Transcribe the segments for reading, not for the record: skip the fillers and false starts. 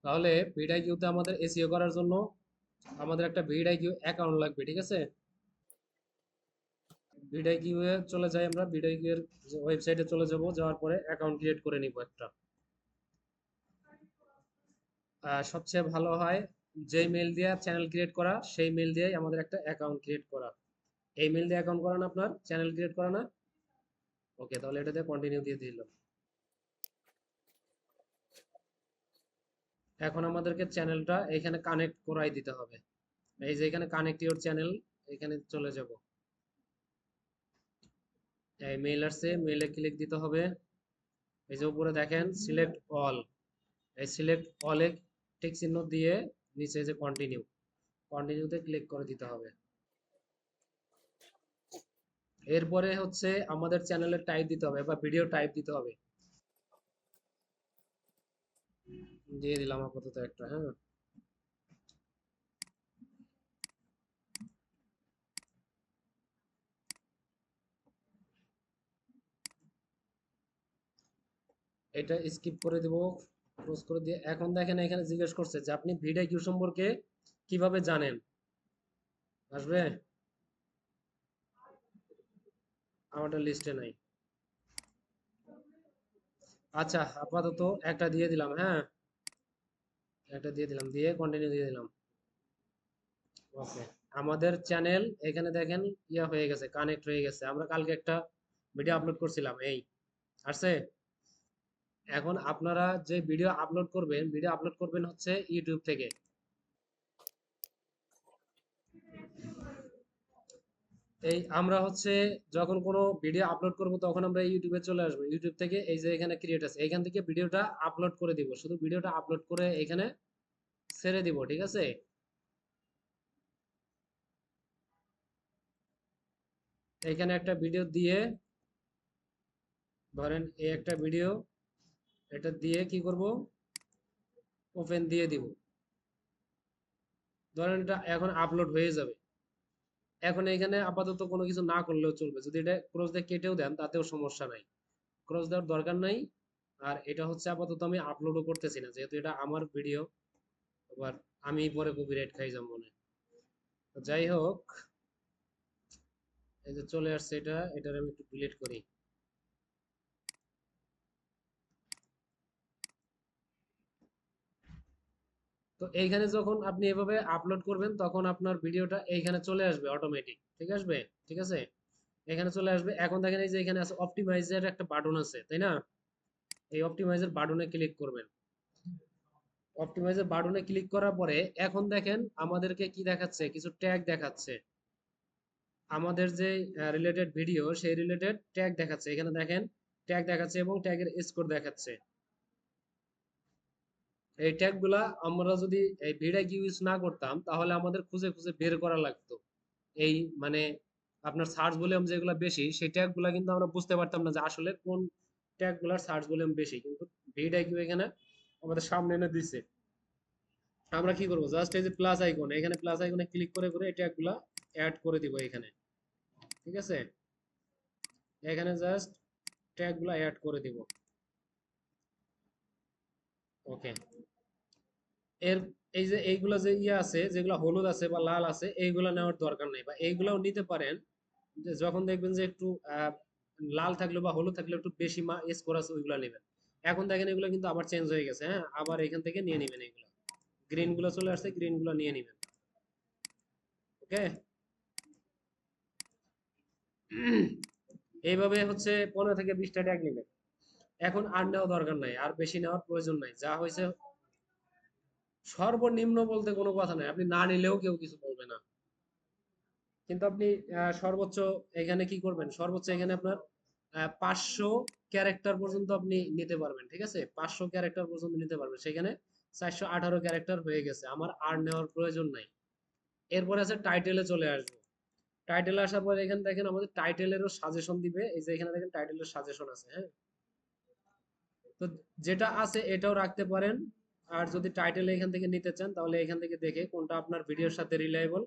তাহলে ভিডিআইকিউতে আমাদের এসইও করার জন্য আমাদের একটা ভিডিআইকিউ অ্যাকাউন্ট লাগবে, ঠিক আছে? ভিডিআইকিউ এ চলে যাই, আমরা ভিডিআইকিউ এর ওয়েবসাইটে চলে যাব, যাওয়ার পরে অ্যাকাউন্ট ক্রিয়েট করে নিব একটা। সবচেয়ে ভালো হয় যেই মেল দিয়ে চ্যানেল ক্রিয়েট করা সেই মেল দিয়েই আমাদের একটা অ্যাকাউন্ট ক্রিয়েট করা। এই মেল দিয়ে অ্যাকাউন্ট করা না, আপনার চ্যানেল ক্রিয়েট করা না? ওকে, তাহলে এটাতে কন্টিনিউ দিয়ে দিলাম। এখন আমাদেরকে চ্যানেলটা এখানে কানেক্ট করাই দিতে হবে। এই যে এখানে কানেক্ট ইউর চ্যানেল, এখানে চলে যাব। এই মেইল আসছে, মেইলে ক্লিক দিতে হবে। এই যে উপরে দেখেন সিলেক্ট অল, এই সিলেক্ট অলে টিক চিহ্ন দিয়ে নিচে যে কন্টিনিউ, কন্টিনিউতে ক্লিক করে দিতে হবে। এরপরে হচ্ছে আমাদের চ্যানেলের টাইপ দিতে হবে বা ভিডিও টাইপ দিতে হবে। দিয়ে দিলাম আপাতত একটা, হ্যাঁ। এটা স্কিপ করে দেব, ক্লোজ করে দিয়ে এখন দেখেন এখানে জিজ্ঞেস করছে যে আপনি ভিডিও কিউ সম্পর্কে কিভাবে জানেন। আসবে, আমারটা লিস্টে নাই। আচ্ছা, আপাতত একটা দিয়ে দিলাম, হ্যাঁ। একটা দিয়ে দিলাম, দিয়ে কন্টিনিউ দিয়ে দিলাম। ওকে, আমাদের চ্যানেল এখানে দেখেন ইয়া হয়ে গেছে, কানেক্ট হয়ে গেছে। আমরা কালকে একটা ভিডিও আপলোড করছিলাম, এই আসছে। এখন আপনারা যে ভিডিও আপলোড করবেন হচ্ছে ইউটিউব থেকে। এই আমরা হচ্ছে যখন কোনো ভিডিও আপলোড করব তখন আমরা ইউটিউবে চলে আসবো, ইউটিউব থেকে এই যে এখানে ক্রিয়েট আছে, এখান থেকে ভিডিওটা আপলোড করে দিব, শুধু ভিডিওটা আপলোড করে এখানে ছেড়ে দিব, ঠিক আছে? এখানে একটা ভিডিও দিয়ে, ধরেন এই একটা ভিডিও, এটা দিয়ে কি করব, ওপেন দিয়ে দিব। ধরেন এটা এখন আপলোড হয়ে যাবে। এখন এখানে আপাতত কোনো কিছু না করলেও চলবে, যদি এটা ক্রস দিয়ে কেটেও দেন তাতেও সমস্যা নাই, ক্রস দেওয়ার দরকার নাই। আর এটা হচ্ছে আপাতত আমি আপলোডও করতেছি না, যেহেতু এটা আমার ভিডিও, আবার আমি পরে কপিরাইট খাই যাব মনে। তো যাই হোক, এই যে চলে আসছে, এটার আমি একটু ডিলিট করি। তো এইখানে যখন আপনি এভাবে আপলোড করবেন তখন আপনার ভিডিওটা এইখানে চলে আসবে অটোমেটিক, ঠিক আসবে, ঠিক আছে? এখানে চলে আসবে। এখন দেখেন এই যে এখানে আছে অপটিমাইজের একটা বাটন আছে, তাই না? এই অপটিমাইজের বাটনে ক্লিক করবেন। অপটিমাইজের বাটনে ক্লিক করার পরে এখন দেখেন আমাদেরকে কি দেখাচ্ছে, কিছু ট্যাগ দেখাচ্ছে। আমাদের যে রিলেটেড ভিডিও সেই রিলেটেড ট্যাগ দেখাচ্ছে, এখানে দেখেন ট্যাগ দেখাচ্ছে এবং ট্যাগের স্কোর দেখাচ্ছে। এই ট্যাগ গুলা আমরা যদি এই ভিডিও ইউজ না করতাম তাহলে আমাদের খুঁজে খুঁজে বের করা লাগতো। এই মানে আপনার সার্চ ভলিউম যেগুলো বেশি সেই ট্যাগ গুলা কিন্তু আমরা বুঝতে পারতাম না যে আসলে কোন ট্যাগ গুলার সার্চ ভলিউম বেশি, কিন্তু ভিডিও এখানে আমাদের সামনে এনে দিচ্ছে। আমরা কি করবো, জাস্ট এই যে প্লাস আইকন, এখানে প্লাস আইকনে ক্লিক করে করে এই ট্যাগ গুলা অ্যাড করে দিব এখানে, ঠিক আছে? এখানে জাস্ট ট্যাগ গুলা অ্যাড করে দিব। ওকে, এর এই যে এইগুলা যে ইয়ে আছে, যেগুলো হলুদ আছে বা লাল আছে, এইগুলা নেওয়ার দরকার নেই, বা এইগুলাও নিতে পারেন। যে যখন দেখবেন যে একটু লাল থাকলে বা হলুদ থাকলে একটু বেশি স্কোর আছে, ওইগুলা নেবেন। এখন দেখেন এগুলো কিন্তু আবার চেঞ্জ হয়ে গেছে, হ্যাঁ, আবার এখান থেকে নিয়ে নেবেন এগুলা। গ্রিন গুলো চলে আসছে, গ্রিন গুলো নিয়ে নেবেন। ওকে, এইভাবে হচ্ছে 15 থেকে 20টা ট্যাগ নেবেন। এখন আর নেওয়া দরকার নাই, আর বেশি নেওয়ার প্রয়োজন নাই, যা হয়েছে। সর্বনিম্ন বলতে কোনো কথা নাই, আপনি না নিলেও কেউ কিছু বলবে না। কিন্তু আপনি সর্বোচ্চ এখানে কি করবেন, সর্বোচ্চ এখানে আপনার 500 ক্যারেক্টার পর্যন্ত আপনি নিতে পারবেন, ঠিক আছে? 500 ক্যারেক্টার পর্যন্ত নিতে পারবেন, সেখানে 418 ক্যারেক্টার হয়ে গেছে, আমার আর নেওয়ার প্রয়োজন নাই। এরপরে আছে টাইটেলে চলে আসবো। টাইটেলে আসার পরে এখানে দেখেন আমাদের টাইটেলেরও সাজেশন দিবে, এই যে এখানে দেখেন টাইটেলের সাজেশন আছে, হ্যাঁ। তো যেটা আছে এটাও রাখতে পারেন। আর যদি টাইটেল এখান থেকে নিতে চান তাহলে এখান থেকে দেখে কোনটা আপনার ভিডিওর সাথে রিলায়েবল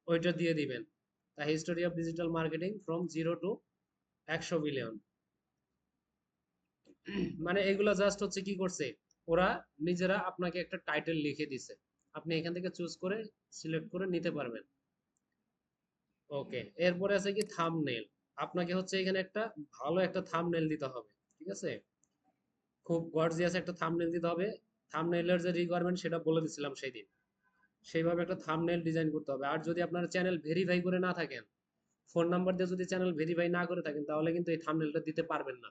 ওইটা দিয়ে দিবেন। The history of digital marketing from 0 to 100 billion. মানে এগুলা জাস্ট হচ্ছে কি করছে, ওরা নিজেরা আপনাকে একটা টাইটেল লিখে দিছে, আপনি এখান থেকে চুজ করে সিলেক্ট করে নিতে পারবেন। ওকে, এরপরে আছে কি থাম্বনেল। আপনাকে হচ্ছে এখানে একটা ভালো একটা থাম্বনেল দিতে হবে, ঠিক আছে? খুব গর্জিয়াস একটা থাম্বনেল দিতে হবে। থাম্বনেলের যে রিকোয়ারমেন্ট সেটা বলে দিছিলাম সেই দিন, সেইভাবে একটা থাম্বনেল ডিজাইন করতে হবে। আর যদি আপনার চ্যানেল ভেরিফাই করে না থাকেন, ফোন নাম্বার দিয়ে যদি চ্যানেল ভেরিফাই না করে থাকেন, তাহলে কিন্তু এই থাম্বনেলটা দিতে পারবেন না।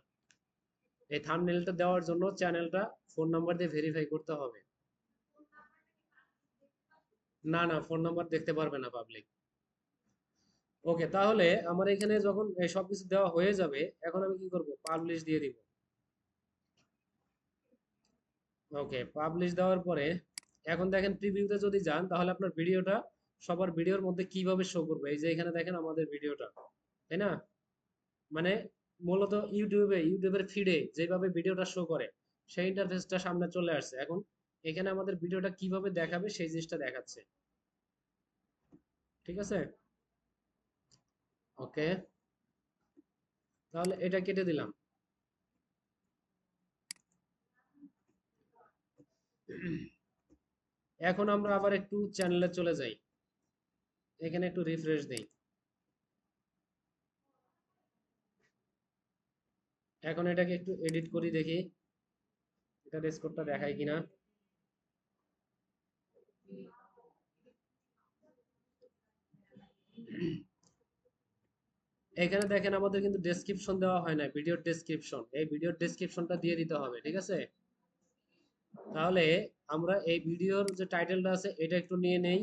এই থাম্বনেলটা দেওয়ার জন্য চ্যানেলটা ফোন নাম্বার দিয়ে ভেরিফাই করতে হবে। না না, ফোন নাম্বার দেখতে পারবে না পাবলিক। ওকে, তাহলে আমার এখানে যখন এই সবকিছু দেওয়া হয়ে যাবে, এখন আমি কি করব, পাবলিশ দিয়ে দিব। ওকে, পাবলিশ দেওয়ার পরে এখন দেখেন প্রিভিউতে যদি যান, তাহলে আপনার ভিডিওটা সবার ভিডিওর মধ্যে কিভাবে শো করবে। এই যে এখানে দেখেন আমাদের ভিডিওটা, তাই না? মানে মূলত ইউটিউবের ফিডে যেভাবে ভিডিওটা শো করে, সেই ইন্টারফেসটা সামনে চলে আসছে। এখন এখানে আমাদের ভিডিওটা কিভাবে দেখাবে সেই জিনিসটা দেখাচ্ছে, ঠিক আছে? ওকে, তাহলে এটা কেটে দিলাম। এখন আমরা আবার একটু চ্যানেলে চলে যাই, এখানে একটু রিফ্রেশ দেই। এখন এটাকে একটু এডিট করি, দেখি এটা স্কোরটা দেখায় কিনা। এখানে দেখেন আমাদের কিন্তু ডেসক্রিপশন দেওয়া হয় না, ভিডিওর ডেসক্রিপশন, এই ভিডিওর ডেসক্রিপশনটা দিয়ে দিতে হবে, ঠিক আছে? তাহলে আমরা এই ভিডিওর যে টাইটেলটা আছে এটা একটু নিয়ে নেই,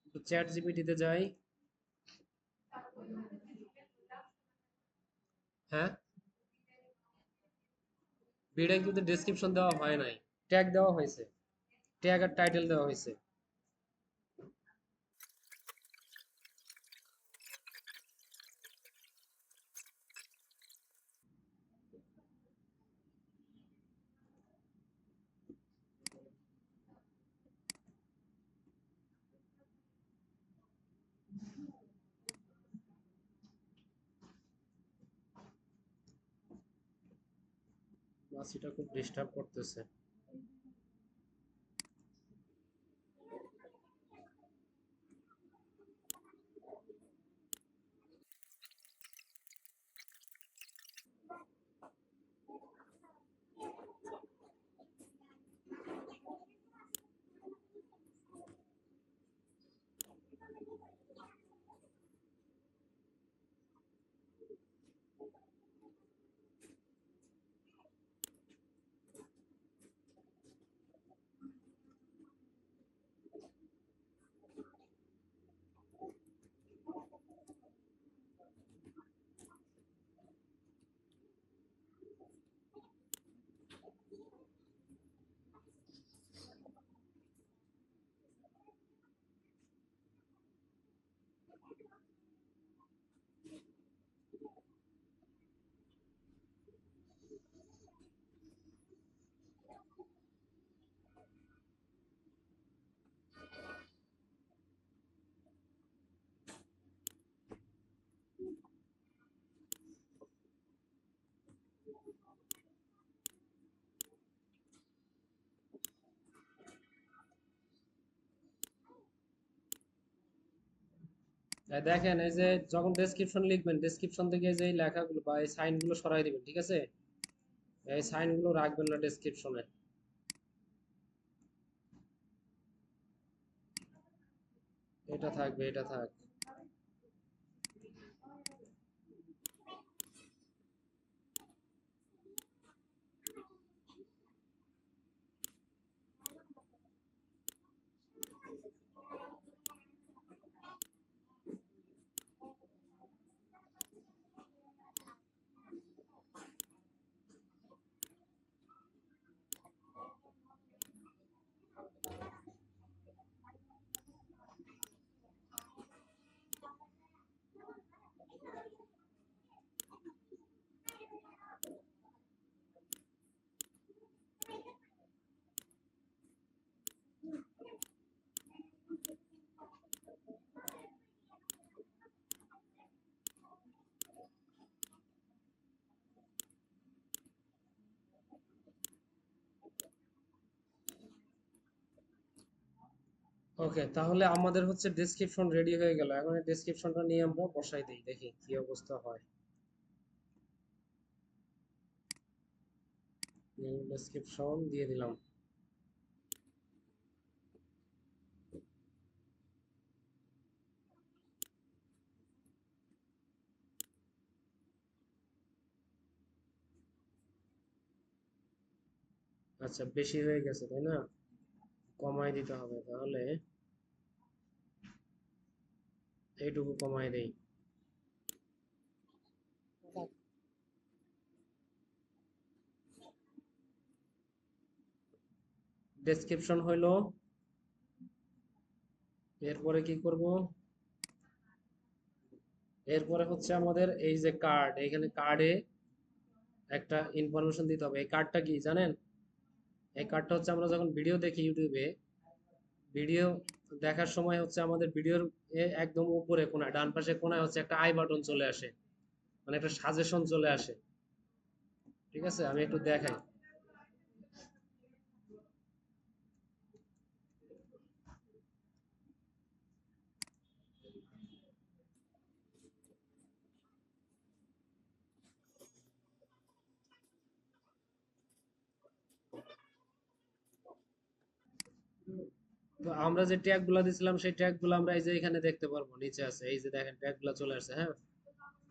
একটু চ্যাট জিপিটিতে যাই। হ্যাঁ, ভিডিও কিন্তু ডেসক্রিপশন দেওয়া হয় নাই, ট্যাগ দেওয়া হয়েছে, ট্যাগ আর টাইটেল দেওয়া হয়েছে। মাসিটা খুব ডিস্টার্ব করতেছে। দেখেন এই যে যখন ডেসক্রিপশন লিখবেন, ডেসক্রিপশন থেকে যে এই লেখাগুলো বা এই সাইনগুলো সরাই দিবেন, ঠিক আছে? এই সাইনগুলো রাখবেন না ডেসক্রিপশনে, এটা থাকবে, এটা থাক। ওকে, তাহলে আমাদের হচ্ছে ডেসক্রিপশন রেডি হয়ে গেল। এখন এই ডেসক্রিপশনটা নিয়ে আমরা বসাই দিই, দেখি কি অবস্থা হয়। ডেসক্রিপশন দিয়ে দিলাম। আচ্ছা, বেশি হয়ে গেছে তাই না? কমাই দিতে হবে তাহলে। এইটুকু কমাই দেই। ডেসক্রিপশন হইলো, এরপরে কি করব? এরপরে হচ্ছে আমাদের এই যে কার্ড, এখানে কার্ডে একটা ইনফরমেশন দিতে হবে। এই কার্ডটা কি জানেন? এই কার্ডটা হচ্ছে আমরা যখন ভিডিও দেখি ইউটিউবে, ভিডিও দেখার সময় হচ্ছে আমাদের ভিডিওর একদম উপরে কোনায় ডান পাশে কোনায় হচ্ছে একটা আই বাটন চলে আসে, মানে একটা সাজেশন চলে আসে। ঠিক আছে, আমি একটু দেখাই। তো আমরা যে ট্যাগ গুলা দিছিলাম সেই ট্যাগ গুলো আমরা এই যে এখানে দেখতে পারবো, নিচে আছে, এই যে দেখেন ট্যাগ গুলা চলে আসছে, হ্যাঁ।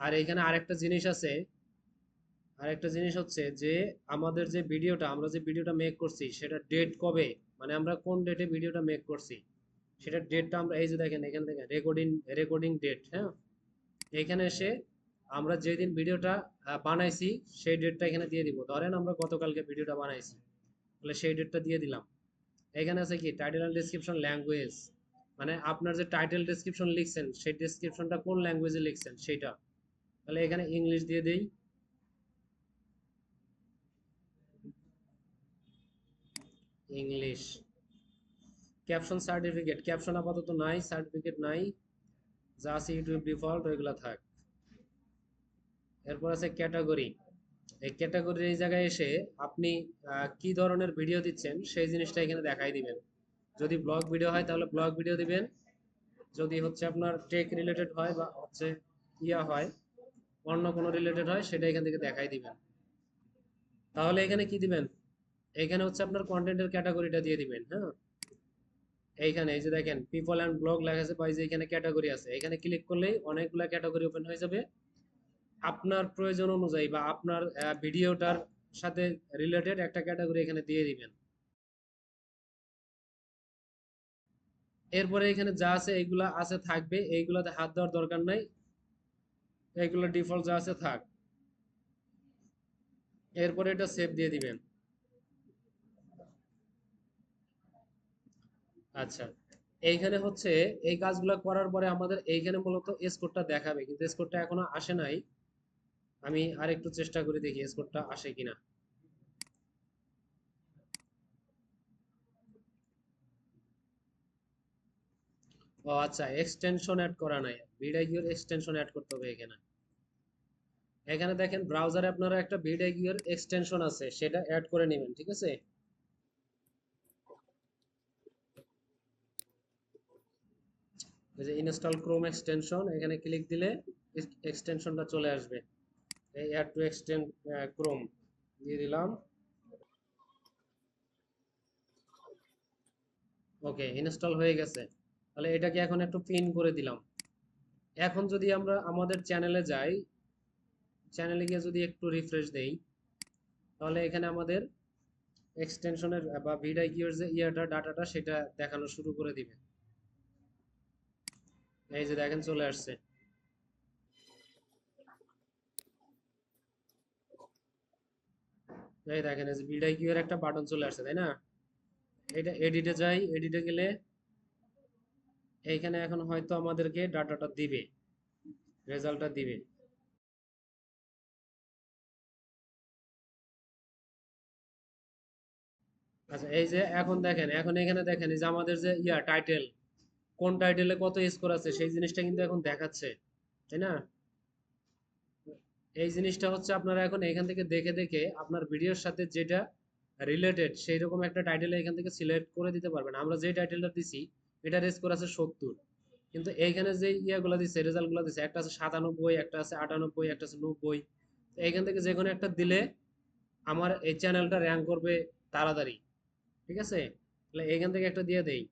আর এখানে আরেকটা জিনিস আছে, আরেকটা জিনিস হচ্ছে যে আমাদের যে ভিডিওটা, আমরা যে ভিডিওটা মেক করছি সেটা ডেট কবে, মানে আমরা কোন ডেটে ভিডিওটা মেক করছি সেটা ডেটটা আমরা এই যে দেখেন এখান থেকে রেকর্ডিং, রেকর্ডিং ডেট, হ্যাঁ। এখানে এসে আমরা যেদিন ভিডিওটা বানাইছি সেই ডেটটা এখানে দিয়ে দিব। ধরেন আমরা গতকালকে ভিডিওটা বানাইছি, তাহলে সেই ডেটটা দিয়ে দিলাম। এখানে আছে কি টাইটেল এন্ড ডেসক্রিপশন ল্যাঙ্গুয়েজ, মানে আপনার যে টাইটেল ডেসক্রিপশন লিখছেন সেই ডেসক্রিপশনটা কোন ল্যাঙ্গুয়েজে লিখছেন সেটা। তাহলে এখানে ইংলিশ দিয়ে দেই, ইংলিশ। ক্যাপশন সার্টিফিকেট, ক্যাপশন আপাতত নাই, সার্টিফিকেট নাই, যা আছে ইউটিউব ডিফল্ট ওইগুলা থাক। এরপর আছে ক্যাটাগরি। এই ক্যাটাগরির এই জায়গায় এসে আপনি কি ধরনের ভিডিও দিচ্ছেন সেই জিনিসটা এখানে দেখাই দিবেন। যদি ব্লগ ভিডিও হয় তাহলে ব্লগ ভিডিও দিবেন, যদি হচ্ছে আপনার টেক রিলেটেড হয় বা হচ্ছে ইয়া হয়, অন্য কোনো রিলেটেড হয় সেটা এখান থেকে দেখাই দিবেন। তাহলে এখানে কি দিবেন, এখানে হচ্ছে আপনার কন্টেন্টের ক্যাটাগরিটা দিয়ে দিবেন, হ্যাঁ। এইখানে এই যে দেখেন পিপল অ্যান্ড ব্লগ লেখা আছে, বা এই যে এখানে ক্যাটাগরি আছে, এখানে ক্লিক করলেই অনেকগুলা ক্যাটাগরি ওপেন হয়ে যাবে। আপনার প্রয়োজন অনুযায়ী বা আপনার ভিডিওটার সাথে রিলেটেড একটা ক্যাটাগরি এখানে দিয়ে দিবেন। এরপরে এখানে যা আছে এইগুলা আছে থাকবে, এইগুলাতে হাত দেওয়ার দরকার নাই, এইগুলো ডিফল্ট যা আছে থাক। এরপরে এটা সেভ দিয়ে দিবেন। আচ্ছা, এইখানে হচ্ছে এই কাজগুলো করার পরে আমাদের এইখানে মূলত স্কোরটা দেখাবে, কিন্তু স্কোরটা এখনো আসে নাই। আমি আর একটু চেষ্টা করে দেখি স্কোরটা আসে কিনা। ও আচ্ছা, এক্সটেনশন অ্যাড করা নাই, ভিডিওর এক্সটেনশন অ্যাড করতে হবে এখানে। এখানে দেখেন ব্রাউজারে আপনারা একটা ভিডিওর এক্সটেনশন আছে, সেটা অ্যাড করে নেবেন, ঠিক আছে। এই যে ইনস্টল ক্রোম এক্সটেনশন, এখানে ক্লিক দিলে এক্সটেনশনটা চলে আসবে। এই অ্যাড টু এক্সটেন্ড ক্রোম দিয়ে দিলাম। ওকে, ইনস্টল হয়ে গেছে। তাহলে এটাকে এখন একটু পিন করে দিলাম। এখন যদি আমরা আমাদের চ্যানেলে যাই, চ্যানেলে গিয়ে যদি একটু রিফ্রেশ দেই, তাহলে এখানে আমাদের এক্সটেনশনের বা ভিডিওর যে ইয়াটা ডাটাটা সেটা দেখানো শুরু করে দিবে। এই যে দেখেন চলে আসছে। এই দেখেন এই যে ভিডিও এর একটা বাটন চলে আসছে, তাই না? এটা এডিটে যাই, এডিটে গেলে এইখানে এখন হয়তো আমাদেরকে ডাটাটা দিবে, রেজাল্টটা দিবে। আচ্ছা, এই যে এখন দেখেন, এখন এখানে দেখেন এই যে আমাদের যে ইয়া টাইটেল, কোন টাইটেলে কত স্কোর আছে সেই জিনিসটা কিন্তু এখন দেখাচ্ছে, তাই না? এই জিনিসটা হচ্ছে আপনারা এখন এখান থেকে দেখে দেখে আপনার ভিডিওর সাথে যেটা রিলেটেড সেই রকম একটা টাইটেল এখান থেকে সিলেক্ট করে দিতে পারবেন। আমরা যে টাইটেলটা দিছি এটার স্কোর আছে 70। কিন্তু এইখানে যে ইয়াগুলো দিচ্ছে, রেজাল্ট গুলো দিচ্ছে, একটা আছে 97, একটা আছে 98, একটা আছে 90। এইখান থেকে যে কোনো একটা দিলে আমার এই চ্যানেলটা র্যাঙ্ক করবে তাড়াতাড়ি। ঠিক আছে, তাহলে এইখান থেকে একটা দিয়ে দেই।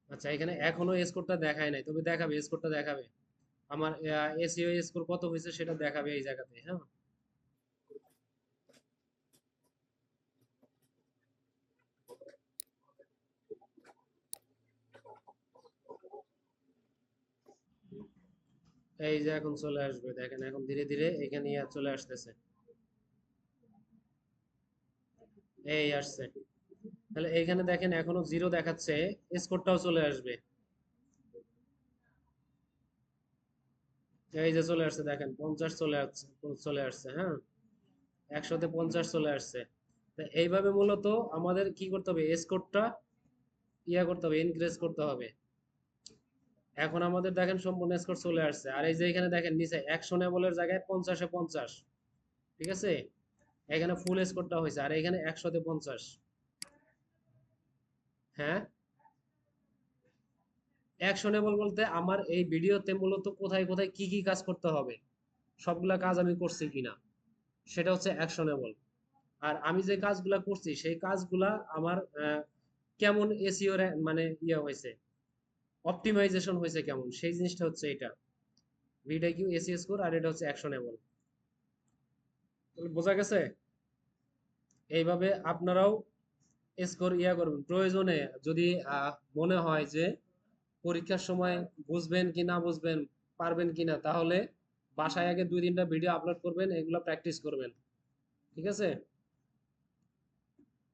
আচ্ছা, এখানে এখনো স্কোরটা দেখায় নাই, তবে দেখাবে, স্কোরটা দেখাবে। আমার এসইও স্কোর কত হয়েছে সেটা দেখাবে এই জায়গাতে, হ্যাঁ। এই যে এখন চলে আসবে, দেখেন এখন ধীরে ধীরে এখানে চলে আসতেছে। এই আসছে। তাহলে এইখানে দেখেন এখনো জিরো দেখাচ্ছে, স্কোরটাও চলে আসবে। এই যে চলে আসছে, দেখেন 50 চলে আসছে, চলে আসছে, হ্যাঁ। 100-তে 50 চলে আসছে। তা এইভাবে মূলত আমাদের কি করতে হবে, স্কোরটা করতে হবে, ইনক্রিজ করতে হবে। এখন আমাদের দেখেন সম্পূর্ণ স্কোর চলে আসছে, আর এই যে এখানে দেখেন নিচে অ্যাকশনেবলের জায়গায় 50-এ 50। ঠিক আছে, এখানে ফুল স্কোরটা হয়েছে, আর এখানে 100-তে 50। হ্যাঁ, অ্যাকশনেবল বলতে আমার এই ভিডিওতে মূলত কোথায় কোথায় কি কি কাজ করতে হবে, সবগুলা কাজ আমি করছি কিনা, সেটা হচ্ছে অ্যাকশনেবল। আর আমি যে কাজগুলা করছি সেই কাজগুলা আমার কেমন এসইও মানে হয়েছে, অপটিমাইজেশন হয়েছে কেমন, সেই জিনিসটা হচ্ছে এটা। ভিটা কিউ এসইও স্কোর, আর এটা হচ্ছে অ্যাকশনেবল। বোঝা গেছে? এইভাবে আপনারাও স্কোর করবেন। প্রয়োজনে যদি মনে হয় যে পরীক্ষার সময় বুঝবেন কি না বুঝবেন, পারবেন কিনা, তাহলে বাসায় আগে 2-3টা ভিডিও আপলোড করবেন, এগুলো প্র্যাকটিস করবেন। ঠিক আছে?